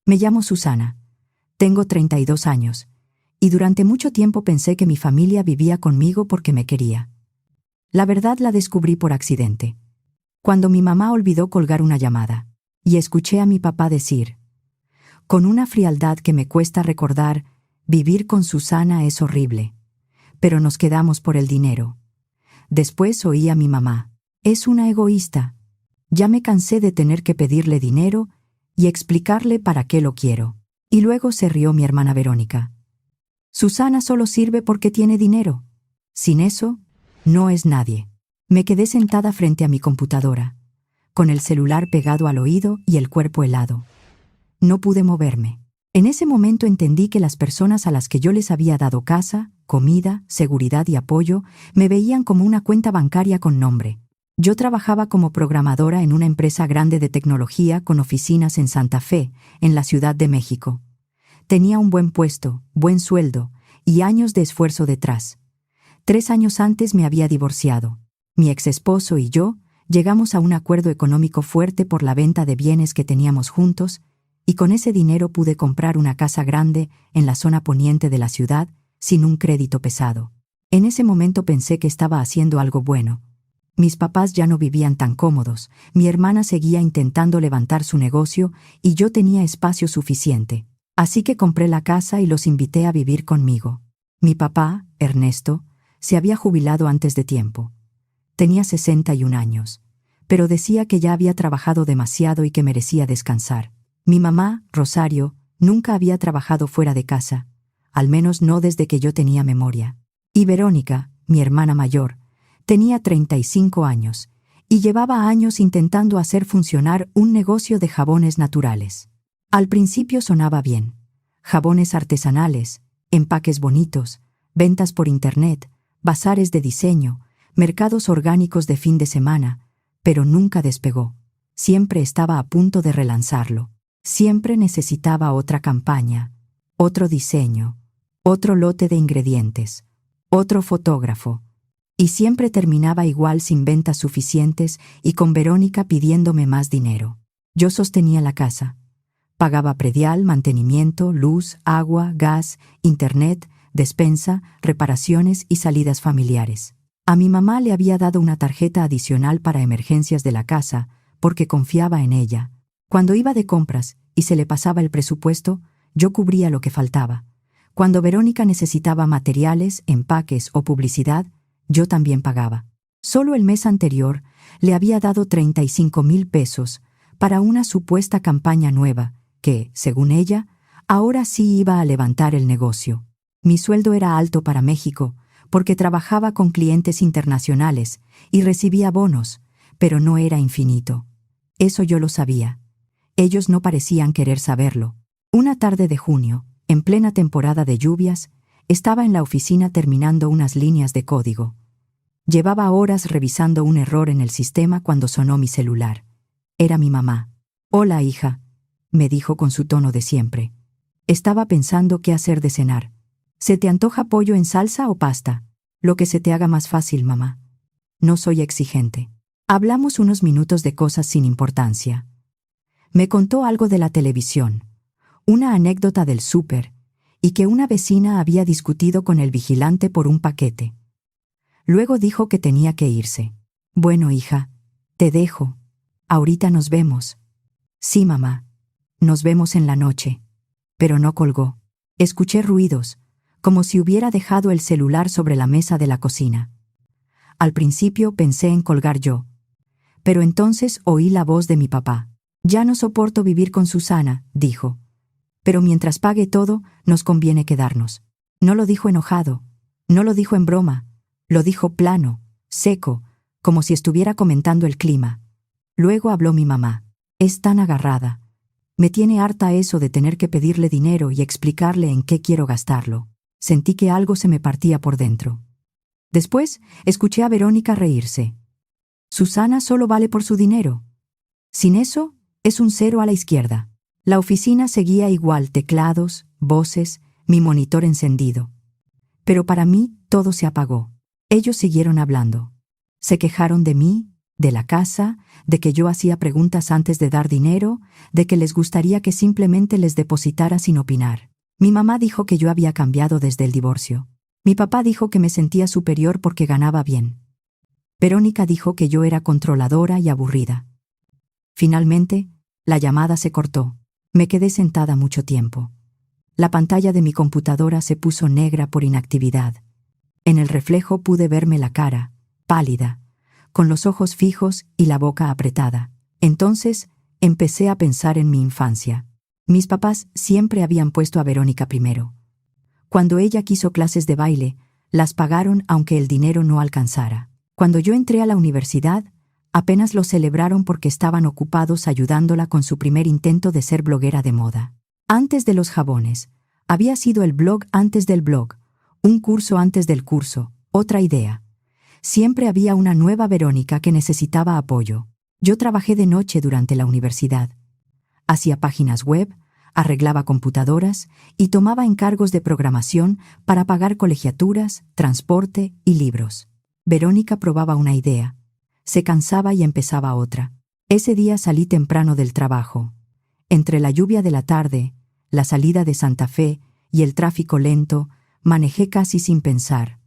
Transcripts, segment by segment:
Me llamo Susana. Tengo 32 años. Y durante mucho tiempo pensé que mi familia vivía conmigo porque me quería. La verdad la descubrí por accidente. Cuando mi mamá olvidó colgar una llamada. Y escuché a mi papá decir, con una frialdad que me cuesta recordar, vivir con Susana es horrible. Pero nos quedamos por el dinero. Después oí a mi mamá, es una egoísta. Ya me cansé de tener que pedirle dinero y explicarle para qué lo quiero. Y luego se rió mi hermana Verónica. Susana solo sirve porque tiene dinero. Sin eso, no es nadie. Me quedé sentada frente a mi computadora, con el celular pegado al oído y el cuerpo helado. No pude moverme. En ese momento entendí que las personas a las que yo les había dado casa, comida, seguridad y apoyo, me veían como una cuenta bancaria con nombre. Yo trabajaba como programadora en una empresa grande de tecnología con oficinas en Santa Fe, en la Ciudad de México. Tenía un buen puesto, buen sueldo y años de esfuerzo detrás. 3 años antes me había divorciado. Mi exesposo y yo llegamos a un acuerdo económico fuerte por la venta de bienes que teníamos juntos, y con ese dinero pude comprar una casa grande en la zona poniente de la ciudad, sin un crédito pesado. En ese momento pensé que estaba haciendo algo bueno. Mis papás ya no vivían tan cómodos, mi hermana seguía intentando levantar su negocio y yo tenía espacio suficiente. Así que compré la casa y los invité a vivir conmigo. Mi papá, Ernesto, se había jubilado antes de tiempo. Tenía 61 años, pero decía que ya había trabajado demasiado y que merecía descansar. Mi mamá, Rosario, nunca había trabajado fuera de casa, al menos no desde que yo tenía memoria. Y Verónica, mi hermana mayor, tenía 35 años y llevaba años intentando hacer funcionar un negocio de jabones naturales. Al principio sonaba bien. Jabones artesanales, empaques bonitos, ventas por internet, bazares de diseño, mercados orgánicos de fin de semana, pero nunca despegó. Siempre estaba a punto de relanzarlo. Siempre necesitaba otra campaña, otro diseño, otro lote de ingredientes, otro fotógrafo. Y siempre terminaba igual sin ventas suficientes y con Verónica pidiéndome más dinero. Yo sostenía la casa. Pagaba predial, mantenimiento, luz, agua, gas, internet, despensa, reparaciones y salidas familiares. A mi mamá le había dado una tarjeta adicional para emergencias de la casa porque confiaba en ella. Cuando iba de compras y se le pasaba el presupuesto, yo cubría lo que faltaba. Cuando Verónica necesitaba materiales, empaques o publicidad, yo también pagaba. Solo el mes anterior le había dado 35,000 pesos para una supuesta campaña nueva que, según ella, ahora sí iba a levantar el negocio. Mi sueldo era alto para México porque trabajaba con clientes internacionales y recibía bonos, pero no era infinito. Eso yo lo sabía. Ellos no parecían querer saberlo. Una tarde de junio, en plena temporada de lluvias, estaba en la oficina terminando unas líneas de código. Llevaba horas revisando un error en el sistema cuando sonó mi celular. Era mi mamá. «Hola, hija», me dijo con su tono de siempre. Estaba pensando qué hacer de cenar. «¿Se te antoja pollo en salsa o pasta?» «Lo que se te haga más fácil, mamá». No soy exigente. Hablamos unos minutos de cosas sin importancia. Me contó algo de la televisión, una anécdota del súper, y que una vecina había discutido con el vigilante por un paquete. Luego dijo que tenía que irse. «Bueno, hija, te dejo. Ahorita nos vemos». «Sí, mamá. Nos vemos en la noche». Pero no colgó. Escuché ruidos, como si hubiera dejado el celular sobre la mesa de la cocina. Al principio pensé en colgar yo, pero entonces oí la voz de mi papá. «Ya no soporto vivir con Susana», dijo. «Pero mientras pague todo, nos conviene quedarnos». No lo dijo enojado, no lo dijo en broma, lo dijo plano, seco, como si estuviera comentando el clima. Luego habló mi mamá. «Es tan agarrada. Me tiene harta eso de tener que pedirle dinero y explicarle en qué quiero gastarlo». Sentí que algo se me partía por dentro. Después escuché a Verónica reírse. «Susana solo vale por su dinero. Sin eso, es un 0 a la izquierda». La oficina seguía igual, teclados, voces, mi monitor encendido. Pero para mí todo se apagó. Ellos siguieron hablando. Se quejaron de mí, de la casa, de que yo hacía preguntas antes de dar dinero, de que les gustaría que simplemente les depositara sin opinar. Mi mamá dijo que yo había cambiado desde el divorcio. Mi papá dijo que me sentía superior porque ganaba bien. Verónica dijo que yo era controladora y aburrida. Finalmente, la llamada se cortó. Me quedé sentada mucho tiempo. La pantalla de mi computadora se puso negra por inactividad. En el reflejo pude verme la cara, pálida, con los ojos fijos y la boca apretada. Entonces, empecé a pensar en mi infancia. Mis papás siempre habían puesto a Verónica primero. Cuando ella quiso clases de baile, las pagaron aunque el dinero no alcanzara. Cuando yo entré a la universidad, apenas lo celebraron porque estaban ocupados ayudándola con su primer intento de ser bloguera de moda. Antes de los jabones, había sido el blog antes del blog, un curso antes del curso, otra idea. Siempre había una nueva Verónica que necesitaba apoyo. Yo trabajé de noche durante la universidad. Hacía páginas web, arreglaba computadoras y tomaba encargos de programación para pagar colegiaturas, transporte y libros. Verónica probaba una idea. Se cansaba y empezaba otra. Ese día salí temprano del trabajo. Entre la lluvia de la tarde, la salida de Santa Fe y el tráfico lento, manejé casi sin pensar.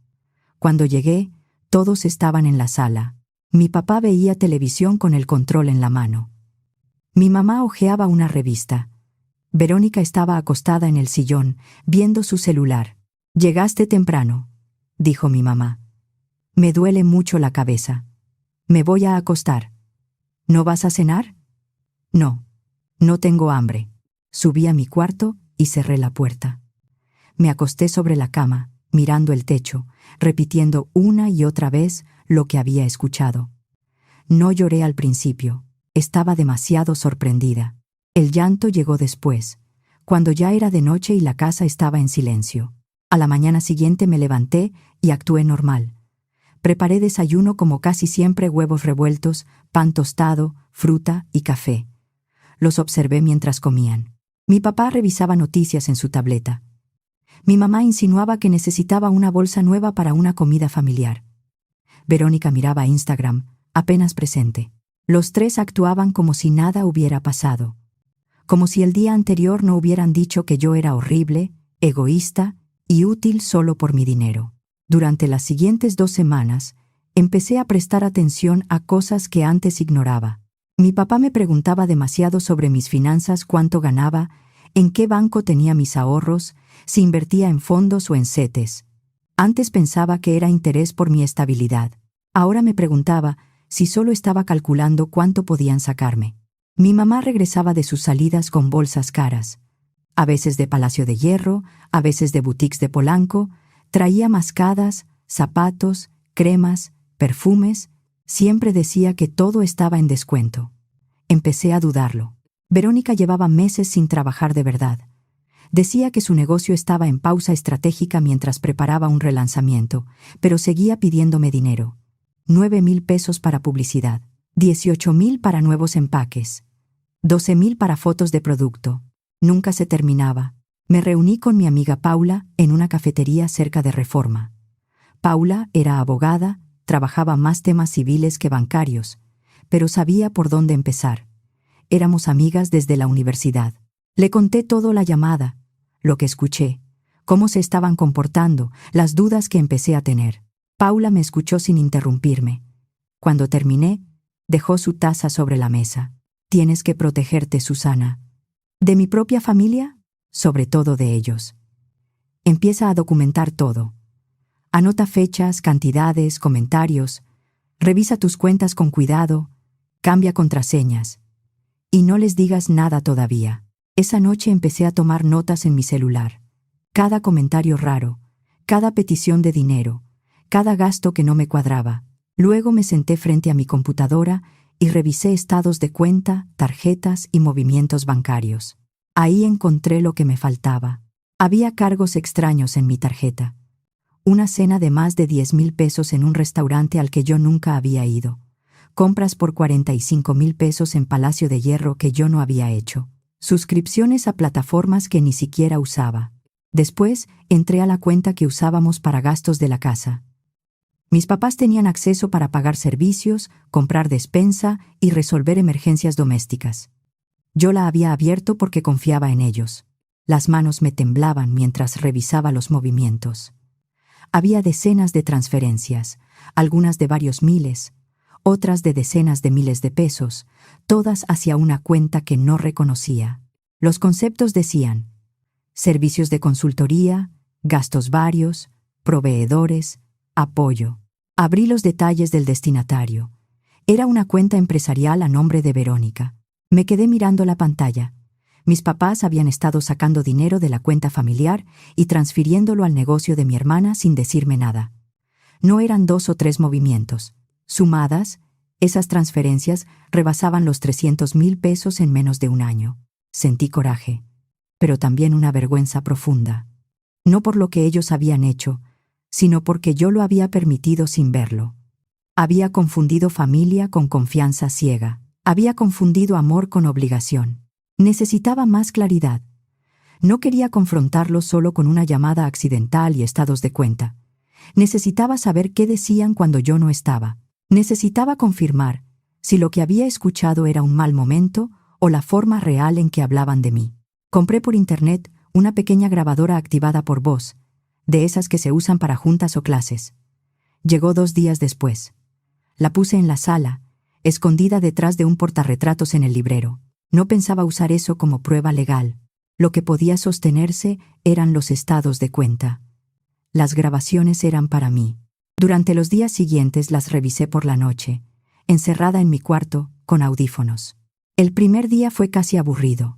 Cuando llegué, todos estaban en la sala. Mi papá veía televisión con el control en la mano. Mi mamá hojeaba una revista. Verónica estaba acostada en el sillón, viendo su celular. «Llegaste temprano», dijo mi mamá. «Me duele mucho la cabeza. Me voy a acostar. ¿No vas a cenar?» «No. No tengo hambre». Subí a mi cuarto y cerré la puerta. Me acosté sobre la cama, mirando el techo, repitiendo una y otra vez lo que había escuchado. No lloré al principio. Estaba demasiado sorprendida. El llanto llegó después, cuando ya era de noche y la casa estaba en silencio. A la mañana siguiente me levanté y actué normal. Preparé desayuno como casi siempre: huevos revueltos, pan tostado, fruta y café. Los observé mientras comían. Mi papá revisaba noticias en su tableta. Mi mamá insinuaba que necesitaba una bolsa nueva para una comida familiar. Verónica miraba Instagram, apenas presente. Los tres actuaban como si nada hubiera pasado. Como si el día anterior no hubieran dicho que yo era horrible, egoísta y útil solo por mi dinero. Durante las siguientes 2 semanas, empecé a prestar atención a cosas que antes ignoraba. Mi papá me preguntaba demasiado sobre mis finanzas: cuánto ganaba, en qué banco tenía mis ahorros, si invertía en fondos o en CETES. Antes pensaba que era interés por mi estabilidad. Ahora me preguntaba si solo estaba calculando cuánto podían sacarme. Mi mamá regresaba de sus salidas con bolsas caras. A veces de Palacio de Hierro, a veces de boutiques de Polanco. Traía mascadas, zapatos, cremas, perfumes. Siempre decía que todo estaba en descuento. Empecé a dudarlo. Verónica llevaba meses sin trabajar de verdad. Decía que su negocio estaba en pausa estratégica mientras preparaba un relanzamiento, pero seguía pidiéndome dinero. 9,000 pesos para publicidad, 18,000 para nuevos empaques, 12,000 para fotos de producto. Nunca se terminaba. Me reuní con mi amiga Paula en una cafetería cerca de Reforma. Paula era abogada, trabajaba más temas civiles que bancarios, pero sabía por dónde empezar. Éramos amigas desde la universidad. Le conté todo: la llamada, lo que escuché, cómo se estaban comportando, las dudas que empecé a tener. Paula me escuchó sin interrumpirme. Cuando terminé, dejó su taza sobre la mesa. «Tienes que protegerte, Susana. ¿De mi propia familia? Sobre todo de ellos. Empieza a documentar todo. Anota fechas, cantidades, comentarios. Revisa tus cuentas con cuidado. Cambia contraseñas. Y no les digas nada todavía». Esa noche empecé a tomar notas en mi celular. Cada comentario raro, cada petición de dinero, cada gasto que no me cuadraba. Luego me senté frente a mi computadora y revisé estados de cuenta, tarjetas y movimientos bancarios. Ahí encontré lo que me faltaba. Había cargos extraños en mi tarjeta. Una cena de más de 10,000 pesos en un restaurante al que yo nunca había ido. Compras por 45,000 pesos en Palacio de Hierro que yo no había hecho. Suscripciones a plataformas que ni siquiera usaba. Después, entré a la cuenta que usábamos para gastos de la casa. Mis papás tenían acceso para pagar servicios, comprar despensa y resolver emergencias domésticas. Yo la había abierto porque confiaba en ellos. Las manos me temblaban mientras revisaba los movimientos. Había decenas de transferencias, algunas de varios miles, otras de decenas de miles de pesos, todas hacia una cuenta que no reconocía. Los conceptos decían: servicios de consultoría, gastos varios, proveedores, apoyo. Abrí los detalles del destinatario. Era una cuenta empresarial a nombre de Verónica. Me quedé mirando la pantalla. Mis papás habían estado sacando dinero de la cuenta familiar y transfiriéndolo al negocio de mi hermana sin decirme nada. No eran 2 o 3 movimientos. Sumadas, esas transferencias rebasaban los 300,000 pesos en menos de un año. Sentí coraje, pero también una vergüenza profunda. No por lo que ellos habían hecho, sino porque yo lo había permitido sin verlo. Había confundido familia con confianza ciega. Había confundido amor con obligación. Necesitaba más claridad. No quería confrontarlo solo con una llamada accidental y estados de cuenta. Necesitaba saber qué decían cuando yo no estaba. Necesitaba confirmar si lo que había escuchado era un mal momento o la forma real en que hablaban de mí. Compré por internet una pequeña grabadora activada por voz, de esas que se usan para juntas o clases. Llegó 2 días después. La puse en la sala, escondida detrás de un portarretratos en el librero. No pensaba usar eso como prueba legal. Lo que podía sostenerse eran los estados de cuenta. Las grabaciones eran para mí. Durante los días siguientes las revisé por la noche, encerrada en mi cuarto, con audífonos. El primer día fue casi aburrido.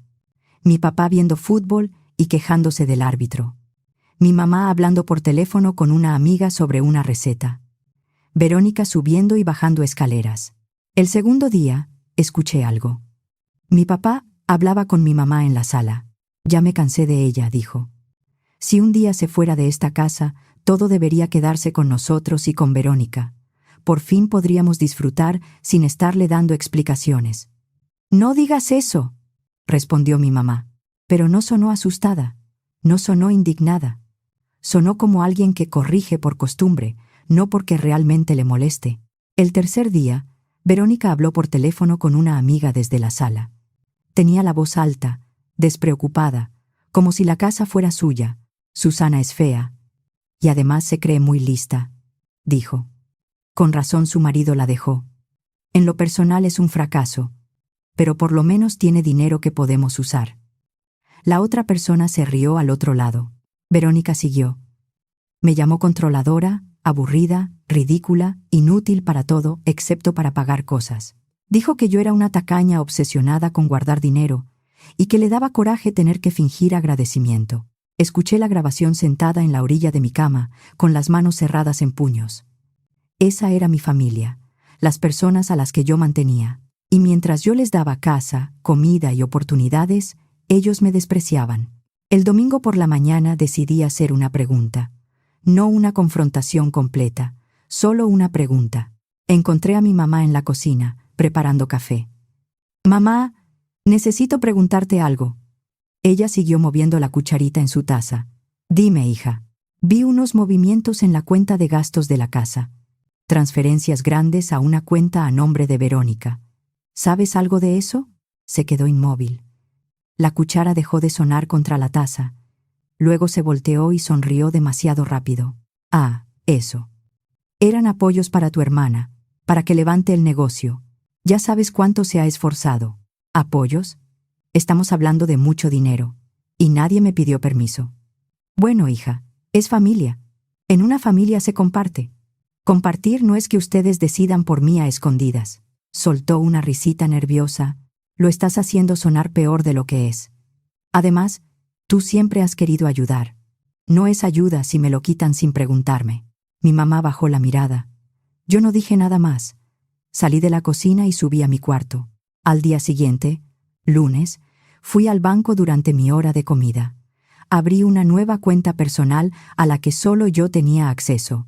Mi papá viendo fútbol y quejándose del árbitro. Mi mamá hablando por teléfono con una amiga sobre una receta. Verónica subiendo y bajando escaleras. El segundo día, escuché algo. Mi papá hablaba con mi mamá en la sala. Ya me cansé de ella, dijo. Si un día se fuera de esta casa, todo debería quedarse con nosotros y con Verónica. Por fin podríamos disfrutar sin estarle dando explicaciones. No digas eso, respondió mi mamá. Pero no sonó asustada, no sonó indignada. Sonó como alguien que corrige por costumbre, no porque realmente le moleste. El tercer día, Verónica habló por teléfono con una amiga desde la sala. Tenía la voz alta, despreocupada, como si la casa fuera suya. Susana es fea. Y además se cree muy lista, dijo. Con razón su marido la dejó. En lo personal es un fracaso, pero por lo menos tiene dinero que podemos usar. La otra persona se rió al otro lado. Verónica siguió. Me llamó controladora, aburrida, ridícula, inútil para todo, excepto para pagar cosas. Dijo que yo era una tacaña obsesionada con guardar dinero y que le daba coraje tener que fingir agradecimiento. Escuché la grabación sentada en la orilla de mi cama, con las manos cerradas en puños. Esa era mi familia, las personas a las que yo mantenía. Y mientras yo les daba casa, comida y oportunidades, ellos me despreciaban. El domingo por la mañana decidí hacer una pregunta. No una confrontación completa, solo una pregunta. Encontré a mi mamá en la cocina, preparando café. Mamá, necesito preguntarte algo. Ella siguió moviendo la cucharita en su taza. Dime, hija. Vi unos movimientos en la cuenta de gastos de la casa. Transferencias grandes a una cuenta a nombre de Verónica. ¿Sabes algo de eso? Se quedó inmóvil. La cuchara dejó de sonar contra la taza. Luego se volteó y sonrió demasiado rápido. Ah, eso. Eran apoyos para tu hermana, para que levante el negocio. Ya sabes cuánto se ha esforzado. ¿Apoyos? Estamos hablando de mucho dinero. Y nadie me pidió permiso. Bueno, hija, es familia. En una familia se comparte. Compartir no es que ustedes decidan por mí a escondidas. Soltó una risita nerviosa. Lo estás haciendo sonar peor de lo que es. Además, tú siempre has querido ayudar. No es ayuda si me lo quitan sin preguntarme. Mi mamá bajó la mirada. Yo no dije nada más. Salí de la cocina y subí a mi cuarto. Al día siguiente, lunes, fui al banco durante mi hora de comida. Abrí una nueva cuenta personal a la que solo yo tenía acceso.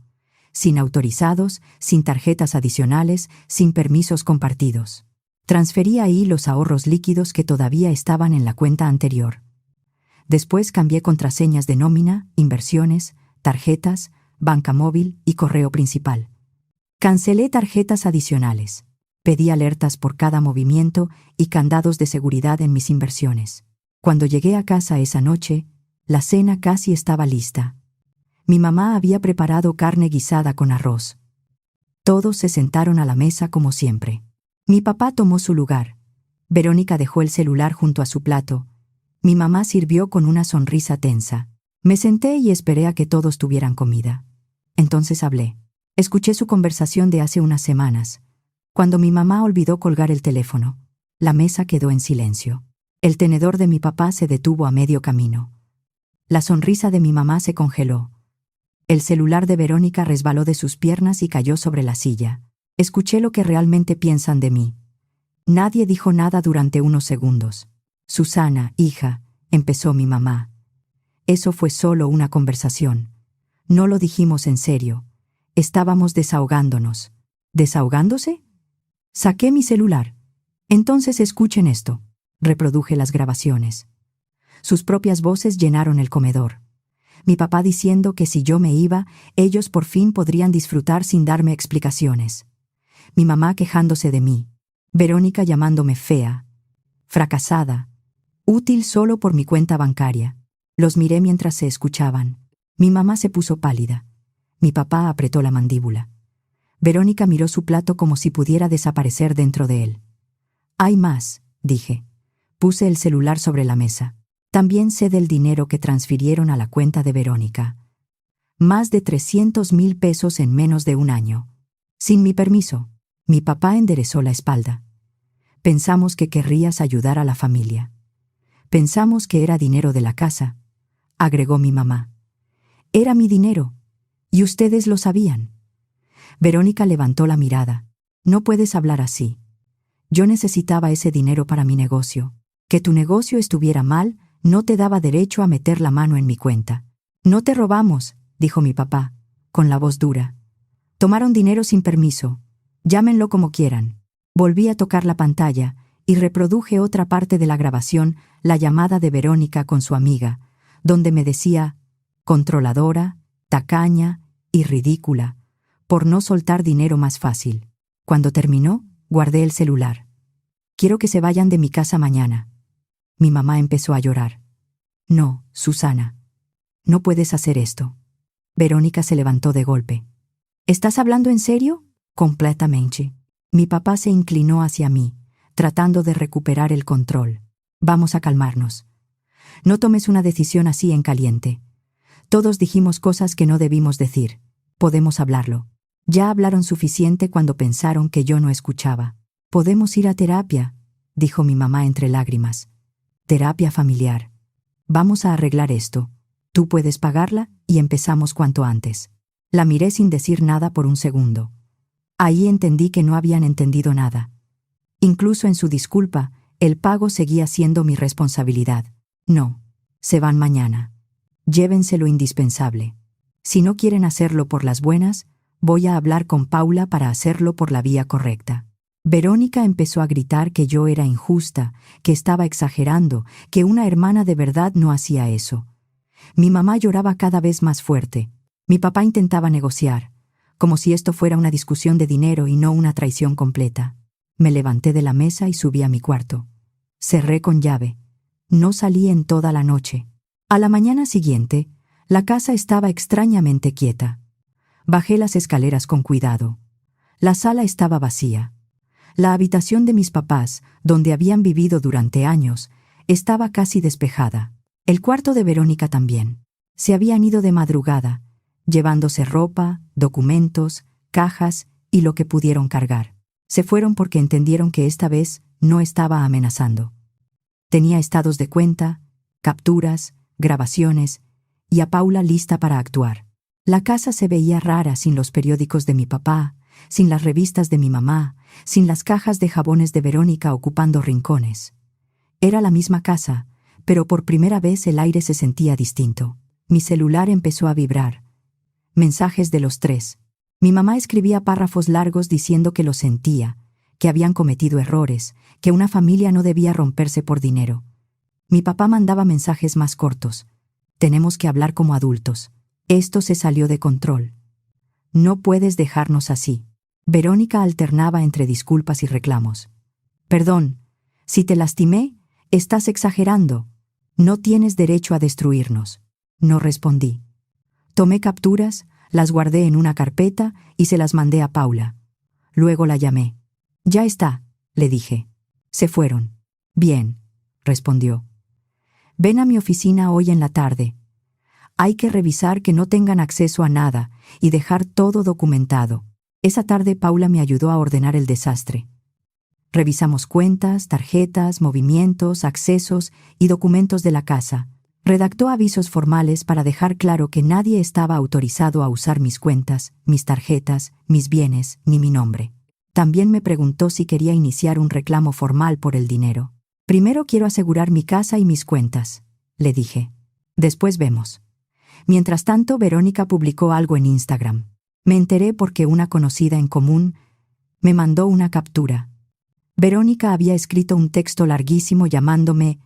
Sin autorizados, sin tarjetas adicionales, sin permisos compartidos. Transferí ahí los ahorros líquidos que todavía estaban en la cuenta anterior. Después cambié contraseñas de nómina, inversiones, tarjetas, banca móvil y correo principal. Cancelé tarjetas adicionales. Pedí alertas por cada movimiento y candados de seguridad en mis inversiones. Cuando llegué a casa esa noche, la cena casi estaba lista. Mi mamá había preparado carne guisada con arroz. Todos se sentaron a la mesa como siempre. Mi papá tomó su lugar. Verónica dejó el celular junto a su plato. Mi mamá sirvió con una sonrisa tensa. Me senté y esperé a que todos tuvieran comida. Entonces hablé. Escuché su conversación de hace unas semanas. Cuando mi mamá olvidó colgar el teléfono, la mesa quedó en silencio. El tenedor de mi papá se detuvo a medio camino. La sonrisa de mi mamá se congeló. El celular de Verónica resbaló de sus piernas y cayó sobre la silla. Escuché lo que realmente piensan de mí. Nadie dijo nada durante unos segundos. Susana, hija, empezó mi mamá. Eso fue solo una conversación. No lo dijimos en serio. Estábamos desahogándonos. ¿Desahogándose? Saqué mi celular. Entonces escuchen esto. Reproduje las grabaciones. Sus propias voces llenaron el comedor. Mi papá diciendo que si yo me iba, ellos por fin podrían disfrutar sin darme explicaciones. Mi mamá quejándose de mí. Verónica llamándome fea, fracasada, útil solo por mi cuenta bancaria. Los miré mientras se escuchaban. Mi mamá se puso pálida. Mi papá apretó la mandíbula. Verónica miró su plato como si pudiera desaparecer dentro de él. Hay más, dije. Puse el celular sobre la mesa. También sé del dinero que transfirieron a la cuenta de Verónica. Más de 300,000 pesos en menos de un año. Sin mi permiso. Mi papá enderezó la espalda. Pensamos que querrías ayudar a la familia. Pensamos que era dinero de la casa, agregó mi mamá. Era mi dinero, y ustedes lo sabían. Verónica levantó la mirada. No puedes hablar así. Yo necesitaba ese dinero para mi negocio. Que tu negocio estuviera mal no te daba derecho a meter la mano en mi cuenta. No te robamos, dijo mi papá, con la voz dura. Tomaron dinero sin permiso. Llámenlo como quieran. Volví a tocar la pantalla y reproduje otra parte de la grabación, la llamada de Verónica con su amiga, donde me decía controladora, tacaña y ridícula, por no soltar dinero más fácil. Cuando terminó, guardé el celular. Quiero que se vayan de mi casa mañana. Mi mamá empezó a llorar. No, Susana. No puedes hacer esto. Verónica se levantó de golpe. ¿Estás hablando en serio? Completamente. Mi papá se inclinó hacia mí, tratando de recuperar el control. Vamos a calmarnos. No tomes una decisión así en caliente. Todos dijimos cosas que no debimos decir. Podemos hablarlo. Ya hablaron suficiente cuando pensaron que yo no escuchaba. Podemos ir a terapia, dijo mi mamá entre lágrimas. Terapia familiar. Vamos a arreglar esto. Tú puedes pagarla y empezamos cuanto antes. La miré sin decir nada por un segundo. Ahí entendí que no habían entendido nada. Incluso en su disculpa, el pago seguía siendo mi responsabilidad. No, se van mañana. Llévense lo indispensable. Si no quieren hacerlo por las buenas, voy a hablar con Paula para hacerlo por la vía correcta. Verónica empezó a gritar que yo era injusta, que estaba exagerando, que una hermana de verdad no hacía eso. Mi mamá lloraba cada vez más fuerte. Mi papá intentaba negociar, como si esto fuera una discusión de dinero y no una traición completa. Me levanté de la mesa y subí a mi cuarto. Cerré con llave. No salí en toda la noche. A la mañana siguiente, la casa estaba extrañamente quieta. Bajé las escaleras con cuidado. La sala estaba vacía. La habitación de mis papás, donde habían vivido durante años, estaba casi despejada. El cuarto de Verónica también. Se habían ido de madrugada, llevándose ropa, documentos, cajas y lo que pudieron cargar. Se fueron porque entendieron que esta vez no estaba amenazando. Tenía estados de cuenta, capturas, grabaciones y a Paula lista para actuar. La casa se veía rara sin los periódicos de mi papá, sin las revistas de mi mamá, sin las cajas de jabones de Verónica ocupando rincones. Era la misma casa, pero por primera vez el aire se sentía distinto. Mi celular empezó a vibrar. Mensajes de los tres. Mi mamá escribía párrafos largos diciendo que lo sentía, que habían cometido errores, que una familia no debía romperse por dinero. Mi papá mandaba mensajes más cortos. Tenemos que hablar como adultos. Esto se salió de control. No puedes dejarnos así. Verónica alternaba entre disculpas y reclamos. Perdón, si te lastimé, estás exagerando. No tienes derecho a destruirnos. No respondí. Tomé capturas, las guardé en una carpeta y se las mandé a Paula. Luego la llamé. Ya está, le dije. Se fueron. Bien, respondió. Ven a mi oficina hoy en la tarde. Hay que revisar que no tengan acceso a nada y dejar todo documentado. Esa tarde Paula me ayudó a ordenar el desastre. Revisamos cuentas, tarjetas, movimientos, accesos y documentos de la casa. Redactó avisos formales para dejar claro que nadie estaba autorizado a usar mis cuentas, mis tarjetas, mis bienes, ni mi nombre. También me preguntó si quería iniciar un reclamo formal por el dinero. Primero quiero asegurar mi casa y mis cuentas, le dije. Después vemos. Mientras tanto, Verónica publicó algo en Instagram. Me enteré porque una conocida en común me mandó una captura. Verónica había escrito un texto larguísimo llamándome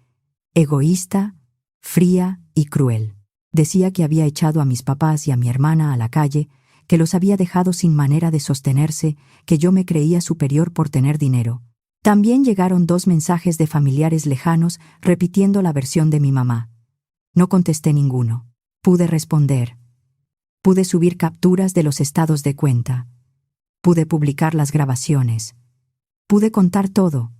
egoísta, fría y cruel. Decía que había echado a mis papás y a mi hermana a la calle, que los había dejado sin manera de sostenerse, que yo me creía superior por tener dinero. También llegaron 2 mensajes de familiares lejanos repitiendo la versión de mi mamá. No contesté ninguno. Pude responder. Pude subir capturas de los estados de cuenta. Pude publicar las grabaciones. Pude contar todo,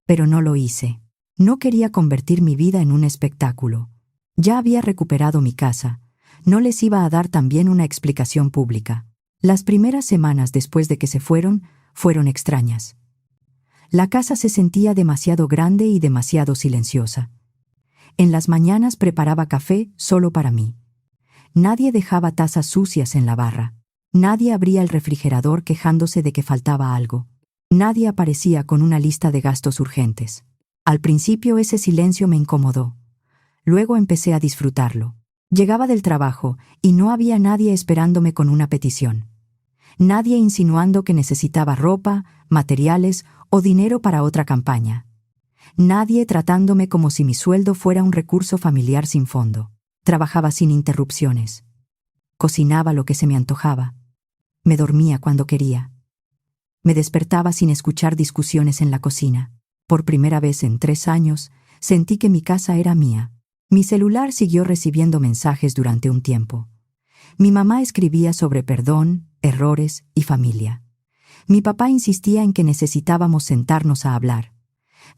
pero no lo hice. No quería convertir mi vida en un espectáculo. Ya había recuperado mi casa. No les iba a dar también una explicación pública. Las primeras semanas después de que se fueron extrañas. La casa se sentía demasiado grande y demasiado silenciosa. En las mañanas preparaba café solo para mí. Nadie dejaba tazas sucias en la barra. Nadie abría el refrigerador quejándose de que faltaba algo. Nadie aparecía con una lista de gastos urgentes. Al principio ese silencio me incomodó. Luego empecé a disfrutarlo. Llegaba del trabajo y no había nadie esperándome con una petición. Nadie insinuando que necesitaba ropa, materiales o dinero para otra campaña. Nadie tratándome como si mi sueldo fuera un recurso familiar sin fondo. Trabajaba sin interrupciones. Cocinaba lo que se me antojaba. Me dormía cuando quería. Me despertaba sin escuchar discusiones en la cocina. Por primera vez en 3 años, sentí que mi casa era mía. Mi celular siguió recibiendo mensajes durante un tiempo. Mi mamá escribía sobre perdón, errores y familia. Mi papá insistía en que necesitábamos sentarnos a hablar.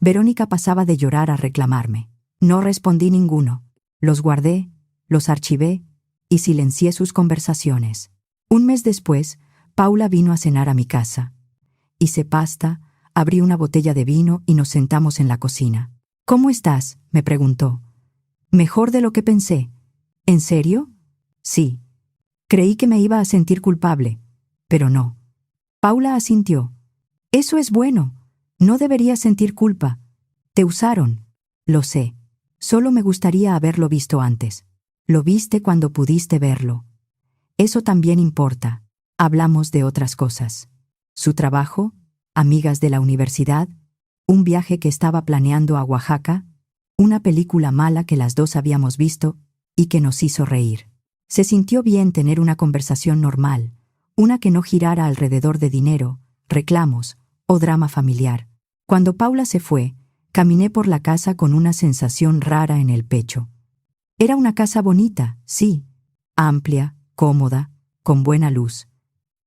Verónica pasaba de llorar a reclamarme. No respondí ninguno. Los guardé, los archivé y silencié sus conversaciones. Un mes después, Paula vino a cenar a mi casa. Hice pasta, abrí una botella de vino y nos sentamos en la cocina. «¿Cómo estás?», me preguntó. «Mejor de lo que pensé». «¿En serio?». «Sí». Creí que me iba a sentir culpable, pero no. Paula asintió. «Eso es bueno. No deberías sentir culpa. Te usaron». «Lo sé. Solo me gustaría haberlo visto antes». «Lo viste cuando pudiste verlo». «Eso también importa». Hablamos de otras cosas. Su trabajo, amigas de la universidad, un viaje que estaba planeando a Oaxaca, una película mala que las 2 habíamos visto y que nos hizo reír. Se sintió bien tener una conversación normal, una que no girara alrededor de dinero, reclamos o drama familiar. Cuando Paula se fue, caminé por la casa con una sensación rara en el pecho. Era una casa bonita, sí, amplia, cómoda, con buena luz.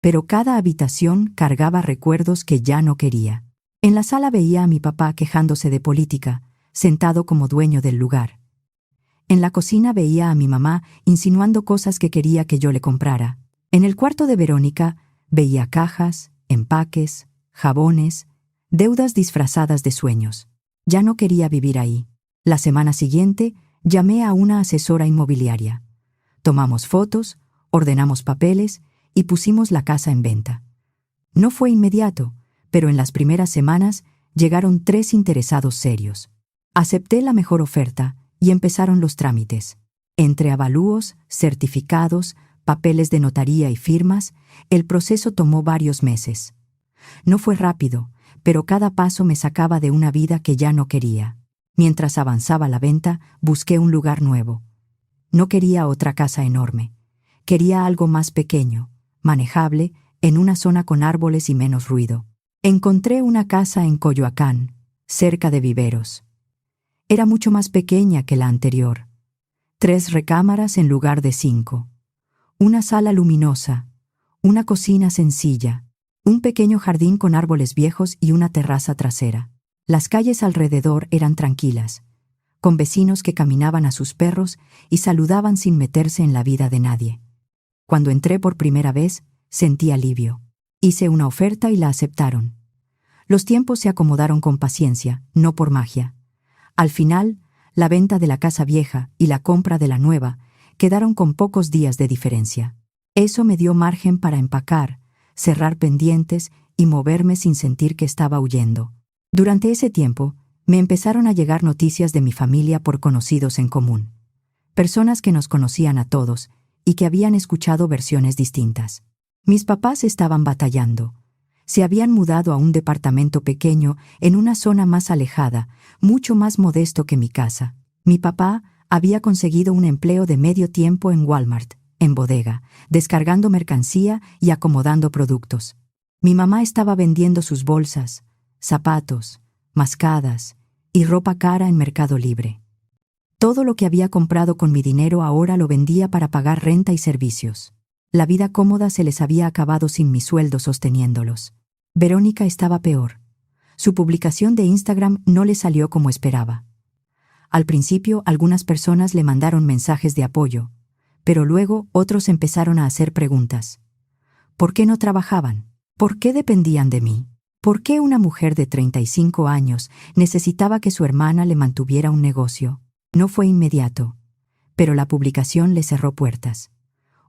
Pero cada habitación cargaba recuerdos que ya no quería. En la sala veía a mi papá quejándose de política, sentado como dueño del lugar. En la cocina veía a mi mamá insinuando cosas que quería que yo le comprara. En el cuarto de Verónica veía cajas, empaques, jabones, deudas disfrazadas de sueños. Ya no quería vivir ahí. La semana siguiente llamé a una asesora inmobiliaria. Tomamos fotos, ordenamos papeles y pusimos la casa en venta. No fue inmediato, pero en las primeras semanas llegaron 3 interesados serios. Acepté la mejor oferta y empezaron los trámites. Entre avalúos, certificados, papeles de notaría y firmas, el proceso tomó varios meses. No fue rápido, pero cada paso me sacaba de una vida que ya no quería. Mientras avanzaba la venta, busqué un lugar nuevo. No quería otra casa enorme. Quería algo más pequeño, manejable en una zona con árboles y menos ruido. Encontré una casa en Coyoacán, cerca de viveros. Era mucho más pequeña que la anterior. 3 recámaras en lugar de 5. Una sala luminosa, una cocina sencilla, un pequeño jardín con árboles viejos y una terraza trasera. Las calles alrededor eran tranquilas, con vecinos que caminaban a sus perros y saludaban sin meterse en la vida de nadie. Cuando entré por primera vez, sentí alivio. Hice una oferta y la aceptaron. Los tiempos se acomodaron con paciencia, no por magia. Al final, la venta de la casa vieja y la compra de la nueva quedaron con pocos días de diferencia. Eso me dio margen para empacar, cerrar pendientes y moverme sin sentir que estaba huyendo. Durante ese tiempo, me empezaron a llegar noticias de mi familia por conocidos en común. Personas que nos conocían a todos y que habían escuchado versiones distintas. Mis papás estaban batallando. Se habían mudado a un departamento pequeño en una zona más alejada, mucho más modesto que mi casa. Mi papá había conseguido un empleo de medio tiempo en Walmart, en bodega, descargando mercancía y acomodando productos. Mi mamá estaba vendiendo sus bolsas, zapatos, mascadas y ropa cara en Mercado Libre. Todo lo que había comprado con mi dinero ahora lo vendía para pagar renta y servicios. La vida cómoda se les había acabado sin mi sueldo sosteniéndolos. Verónica estaba peor. Su publicación de Instagram no le salió como esperaba. Al principio, algunas personas le mandaron mensajes de apoyo, pero luego otros empezaron a hacer preguntas. ¿Por qué no trabajaban? ¿Por qué dependían de mí? ¿Por qué una mujer de 35 años necesitaba que su hermana le mantuviera un negocio? No fue inmediato, pero la publicación le cerró puertas.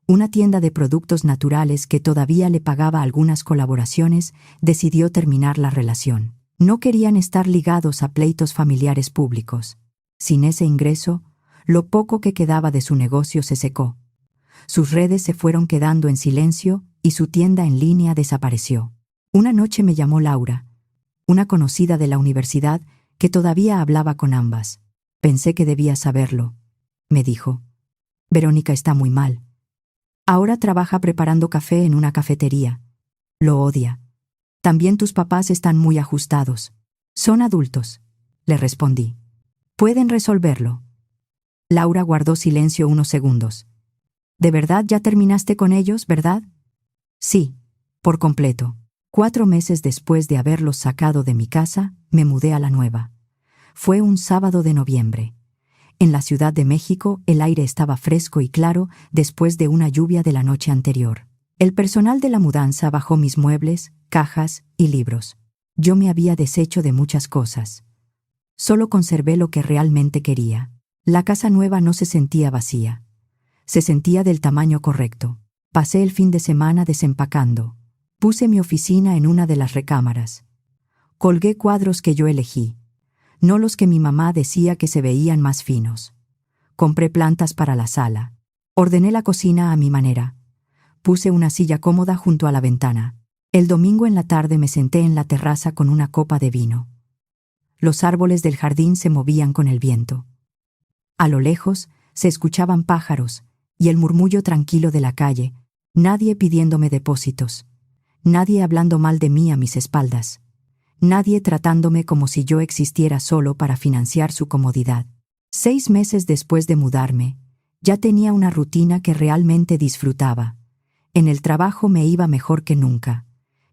Una tienda de productos naturales que todavía le pagaba algunas colaboraciones decidió terminar la relación. No querían estar ligados a pleitos familiares públicos. Sin ese ingreso, lo poco que quedaba de su negocio se secó. Sus redes se fueron quedando en silencio y su tienda en línea desapareció. Una noche me llamó Laura, una conocida de la universidad que todavía hablaba con ambas. Pensé que debía saberlo. Me dijo: Verónica está muy mal. Ahora trabaja preparando café en una cafetería. Lo odia. También tus papás están muy ajustados. Son adultos, le respondí. Pueden resolverlo. Laura guardó silencio unos segundos. ¿De verdad ya terminaste con ellos, verdad? Sí, por completo. 4 meses después de haberlos sacado de mi casa, me mudé a la nueva. Fue un sábado de noviembre. En la Ciudad de México, el aire estaba fresco y claro después de una lluvia de la noche anterior. El personal de la mudanza bajó mis muebles, cajas y libros. Yo me había deshecho de muchas cosas. Solo conservé lo que realmente quería. La casa nueva no se sentía vacía. Se sentía del tamaño correcto. Pasé el fin de semana desempacando. Puse mi oficina en una de las recámaras. Colgué cuadros que yo elegí, no los que mi mamá decía que se veían más finos. Compré plantas para la sala. Ordené la cocina a mi manera. Puse una silla cómoda junto a la ventana. El domingo en la tarde me senté en la terraza con una copa de vino. Los árboles del jardín se movían con el viento. A lo lejos se escuchaban pájaros y el murmullo tranquilo de la calle, nadie pidiéndome depósitos. Nadie hablando mal de mí a mis espaldas. Nadie tratándome como si yo existiera solo para financiar su comodidad. 6 meses después de mudarme, ya tenía una rutina que realmente disfrutaba. En el trabajo me iba mejor que nunca.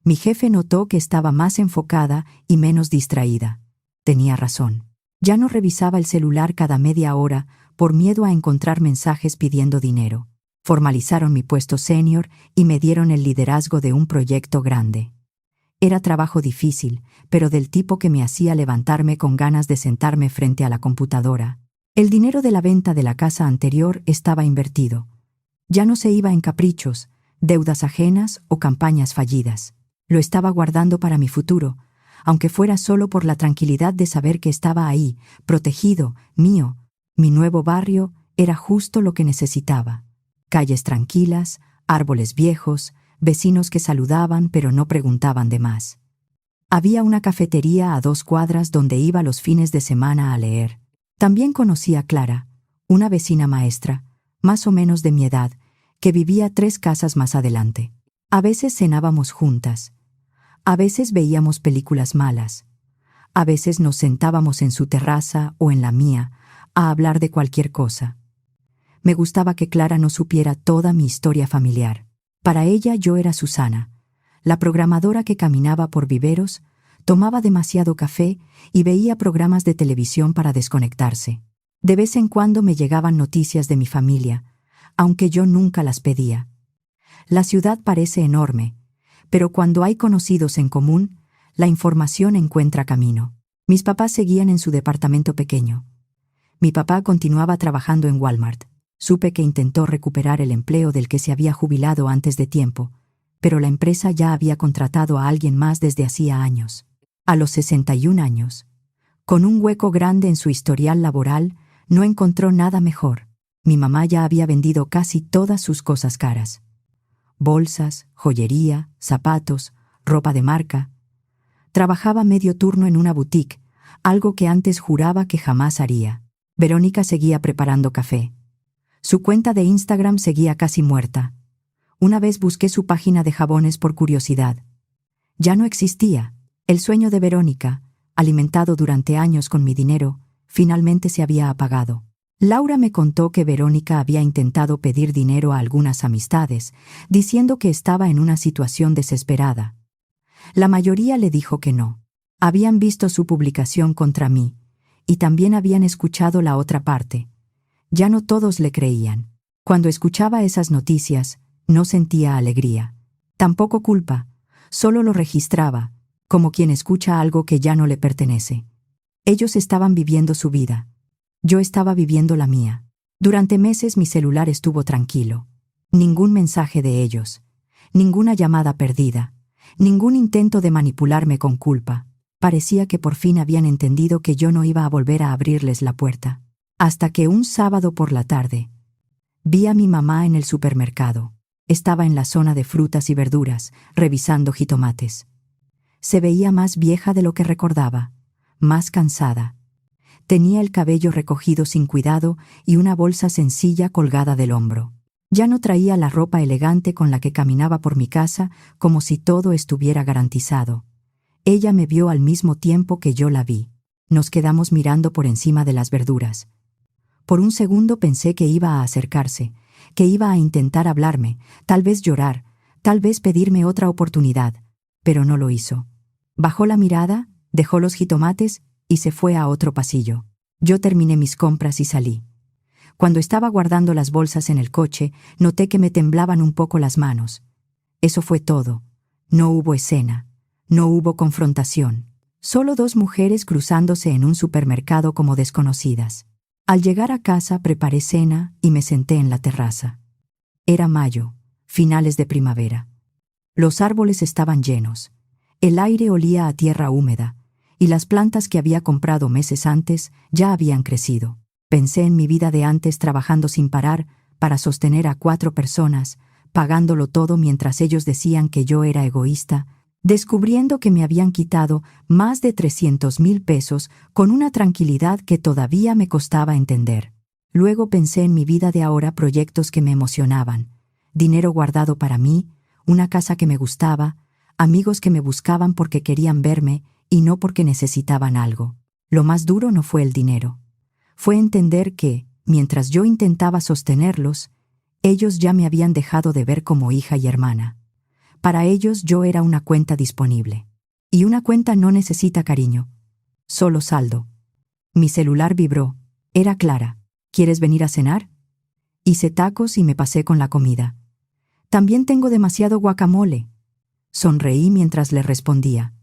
Mi jefe notó que estaba más enfocada y menos distraída. Tenía razón. Ya no revisaba el celular cada media hora por miedo a encontrar mensajes pidiendo dinero. Formalizaron mi puesto senior y me dieron el liderazgo de un proyecto grande. Era trabajo difícil, pero del tipo que me hacía levantarme con ganas de sentarme frente a la computadora. El dinero de la venta de la casa anterior estaba invertido. Ya no se iba en caprichos, deudas ajenas o campañas fallidas. Lo estaba guardando para mi futuro, aunque fuera solo por la tranquilidad de saber que estaba ahí, protegido, mío. Mi nuevo barrio era justo lo que necesitaba. Calles tranquilas, árboles viejos, vecinos que saludaban pero no preguntaban de más. Había una cafetería a 2 cuadras donde iba los fines de semana a leer. También conocí a Clara, una vecina maestra, más o menos de mi edad, que vivía 3 casas más adelante. A veces cenábamos juntas. A veces veíamos películas malas. A veces nos sentábamos en su terraza o en la mía a hablar de cualquier cosa. Me gustaba que Clara no supiera toda mi historia familiar. Para ella yo era Susana, la programadora que caminaba por viveros, tomaba demasiado café y veía programas de televisión para desconectarse. De vez en cuando me llegaban noticias de mi familia, aunque yo nunca las pedía. La ciudad parece enorme, pero cuando hay conocidos en común, la información encuentra camino. Mis papás seguían en su departamento pequeño. Mi papá continuaba trabajando en Walmart. Supe que intentó recuperar el empleo del que se había jubilado antes de tiempo, pero la empresa ya había contratado a alguien más desde hacía años. A los 61 años, con un hueco grande en su historial laboral, no encontró nada mejor. Mi mamá ya había vendido casi todas sus cosas caras. Bolsas, joyería, zapatos, ropa de marca. Trabajaba medio turno en una boutique, algo que antes juraba que jamás haría. Verónica seguía preparando café. Su cuenta de Instagram seguía casi muerta. Una vez busqué su página de jabones por curiosidad. Ya no existía. El sueño de Verónica, alimentado durante años con mi dinero, finalmente se había apagado. Laura me contó que Verónica había intentado pedir dinero a algunas amistades, diciendo que estaba en una situación desesperada. La mayoría le dijo que no. Habían visto su publicación contra mí, y también habían escuchado la otra parte. Ya no todos le creían. Cuando escuchaba esas noticias, no sentía alegría. Tampoco culpa, solo lo registraba, como quien escucha algo que ya no le pertenece. Ellos estaban viviendo su vida. Yo estaba viviendo la mía. Durante meses mi celular estuvo tranquilo. Ningún mensaje de ellos. Ninguna llamada perdida. Ningún intento de manipularme con culpa. Parecía que por fin habían entendido que yo no iba a volver a abrirles la puerta. Hasta que un sábado por la tarde, vi a mi mamá en el supermercado. Estaba en la zona de frutas y verduras, revisando jitomates. Se veía más vieja de lo que recordaba, más cansada. Tenía el cabello recogido sin cuidado y una bolsa sencilla colgada del hombro. Ya no traía la ropa elegante con la que caminaba por mi casa, como si todo estuviera garantizado. Ella me vio al mismo tiempo que yo la vi. Nos quedamos mirando por encima de las verduras. Por un segundo pensé que iba a acercarse, que iba a intentar hablarme, tal vez llorar, tal vez pedirme otra oportunidad, pero no lo hizo. Bajó la mirada, dejó los jitomates y se fue a otro pasillo. Yo terminé mis compras y salí. Cuando estaba guardando las bolsas en el coche, noté que me temblaban un poco las manos. Eso fue todo. No hubo escena, no hubo confrontación. Solo dos mujeres cruzándose en un supermercado como desconocidas. Al llegar a casa preparé cena y me senté en la terraza. Era mayo, finales de primavera. Los árboles estaban llenos. El aire olía a tierra húmeda, y las plantas que había comprado meses antes ya habían crecido. Pensé en mi vida de antes trabajando sin parar para sostener a 4 personas, pagándolo todo mientras ellos decían que yo era egoísta, descubriendo que me habían quitado más de 300,000 pesos con una tranquilidad que todavía me costaba entender. Luego pensé en mi vida de ahora, proyectos que me emocionaban, dinero guardado para mí, una casa que me gustaba, amigos que me buscaban porque querían verme y no porque necesitaban algo. Lo más duro no fue el dinero. Fue entender que, mientras yo intentaba sostenerlos, ellos ya me habían dejado de ver como hija y hermana. Para ellos yo era una cuenta disponible. Y una cuenta no necesita cariño, solo saldo. Mi celular vibró. Era Clara. ¿Quieres venir a cenar? Hice tacos y me pasé con la comida. También tengo demasiado guacamole. Sonreí mientras le respondía.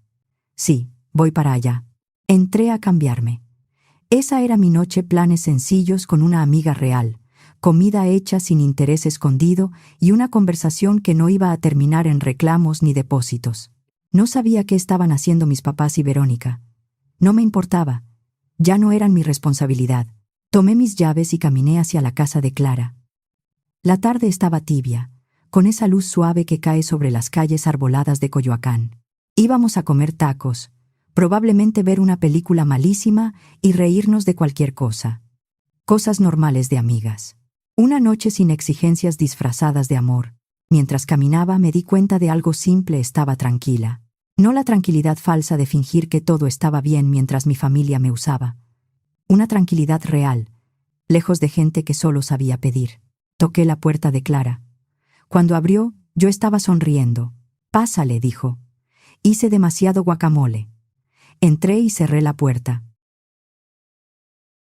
Sí, voy para allá. Entré a cambiarme. Esa era mi noche, planes sencillos con una amiga real, comida hecha sin interés escondido y una conversación que no iba a terminar en reclamos ni depósitos. No sabía qué estaban haciendo mis papás y Verónica. No me importaba. Ya no eran mi responsabilidad. Tomé mis llaves y caminé hacia la casa de Clara. La tarde estaba tibia, con esa luz suave que cae sobre las calles arboladas de Coyoacán. Íbamos a comer tacos, probablemente ver una película malísima y reírnos de cualquier cosa. Cosas normales de amigas. Una noche sin exigencias disfrazadas de amor. Mientras caminaba me di cuenta de algo simple: estaba tranquila. No la tranquilidad falsa de fingir que todo estaba bien mientras mi familia me usaba. Una tranquilidad real, lejos de gente que solo sabía pedir. Toqué la puerta de Clara. Cuando abrió, yo estaba sonriendo. «Pásale», dijo. Hice demasiado guacamole. Entré y cerré la puerta.